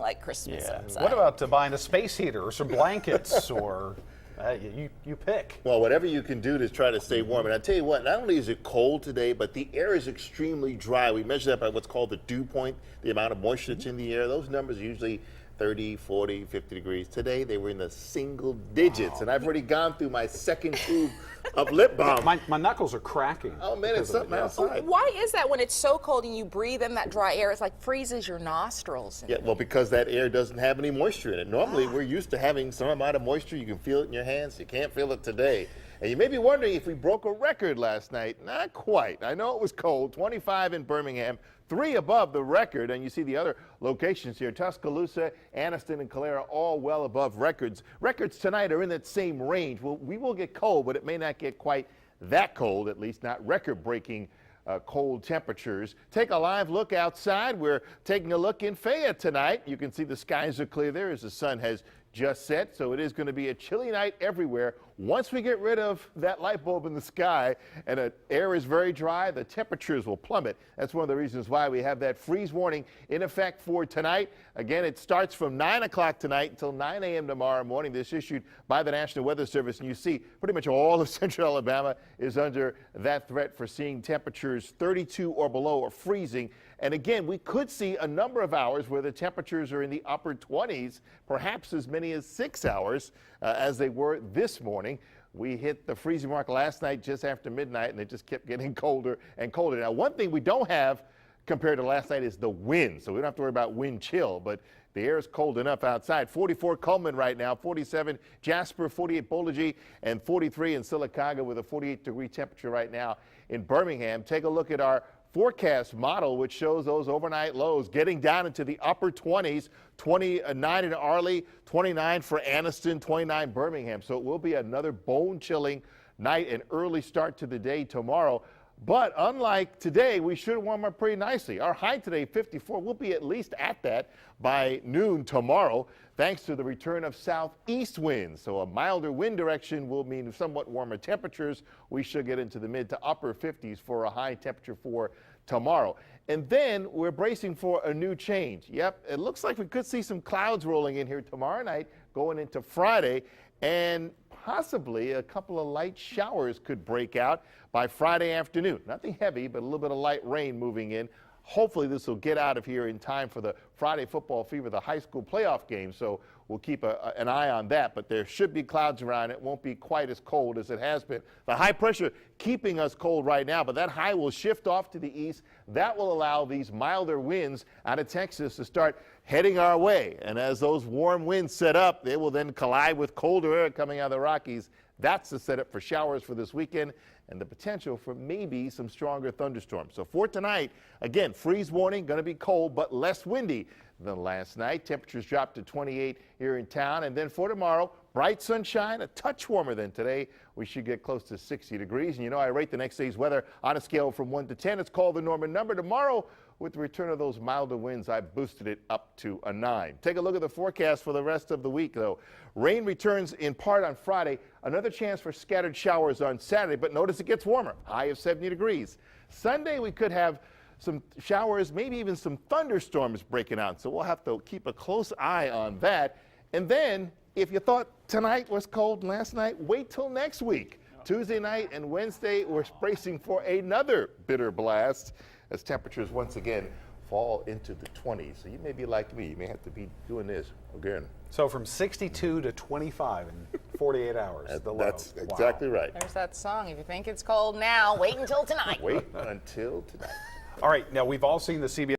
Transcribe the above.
like Christmas outside. What about buying a space heater or some blankets or you pick? Well, whatever you can do to try to stay warm. And I tell you what, not only is it cold today, but the air is extremely dry. We measure that by what's called the dew point, the amount of moisture that's in the air. Those numbers are usually 30, 40, 50 degrees. Today, they were in the single digits. And I've already gone through my second tube of lip balm. My knuckles are cracking. Oh, man, it's something outside. Why is that when it's so cold and you breathe in that dry air, it's like freezes your nostrils? Yeah, well, because that air doesn't have any moisture in it. Normally, we're used to having some amount of moisture. You can feel it in your hands. You can't feel it today. And you may be wondering if we broke a record last night. Not quite. I know it was cold, 25 in Birmingham, 3 above the record. And you see the other locations here, Tuscaloosa, Anniston, and Calera, all well above records. Records tonight are in that same range. Well, we will get cold, but it may not get quite that cold, at least not record-breaking cold temperatures. Take a live look outside. We're taking a look in Fayette tonight. You can see the skies are clear there as the sun has just set, so it is going to be a chilly night everywhere. Once we get rid of that light bulb in the sky and the air is very dry, the temperatures will plummet. That's one of the reasons why we have that freeze warning in effect for tonight. Again, it starts from 9 o'clock tonight until 9 a.m. tomorrow morning. This issued by the National Weather Service, and you see pretty much all of central Alabama is under that threat for seeing temperatures 32 or below or freezing. And again, we could see a number of hours where the temperatures are in the upper 20s, perhaps as many as 6 hours as they were this morning. We hit the freezing mark last night just after midnight, and it just kept getting colder and colder. Now, one thing we don't have compared to last night is the wind, so we don't have to worry about wind chill, but the air is cold enough outside. 44 Cullman right now, 47 Jasper, 48 Boligee, and 43 in Sylacauga with a 48-degree temperature right now in Birmingham. Take a look at our forecast model, which shows those overnight lows getting down into the upper 20s, 29 in Arley, 29 for Anniston, 29 Birmingham. So it will be another bone-chilling night and early start to the day tomorrow. But unlike today, we should warm up pretty nicely. Our high today, 54, we'll be at least at that by noon tomorrow, thanks to the return of southeast winds. So a milder wind direction will mean somewhat warmer temperatures. We should get into the mid to upper 50s for a high temperature for tomorrow. And then we're bracing for a new change. Yep, it looks like we could see some clouds rolling in here tomorrow night going into Friday, and possibly a couple of light showers could break out by Friday afternoon. Nothing heavy, but a little bit of light rain moving in. Hopefully this will get out of here in time for the Friday football fever, the high school playoff game. So we'll keep an eye on that. But there should be clouds around. It won't be quite as cold as it has been. The high pressure keeping us cold right now, but that high will shift off to the east. That will allow these milder winds out of Texas to start heading our way. And as those warm winds set up, they will then collide with colder air coming out of the Rockies. That's the setup for showers for this weekend and the potential for maybe some stronger thunderstorms. So for tonight, again, freeze warning, going to be cold but less windy than last night. Temperatures dropped to 28 here in town. And then for tomorrow, bright sunshine, a touch warmer than today. We should get close to 60 degrees. And you know, I rate the next day's weather on a scale from 1 to 10. It's called the Norman number. Tomorrow, with the return of those milder winds, I boosted it up to a 9. Take a look at the forecast for the rest of the week, though. Rain returns in part on Friday. Another chance for scattered showers on Saturday, but notice it gets warmer, high of 70 degrees. Sunday, we could have some showers, maybe even some thunderstorms breaking out, so we'll have to keep a close eye on that. And then, if you thought tonight was cold last night, wait till next week. Tuesday night and Wednesday, we're bracing for another bitter blast as temperatures once again fall into the 20s. So you may be like me. You may have to be doing this again. So from 62 to 25 in 48 hours. That's exactly right. There's that song. If you think it's cold now, wait until tonight. Wait until tonight. All right. Now, we've all seen the CBS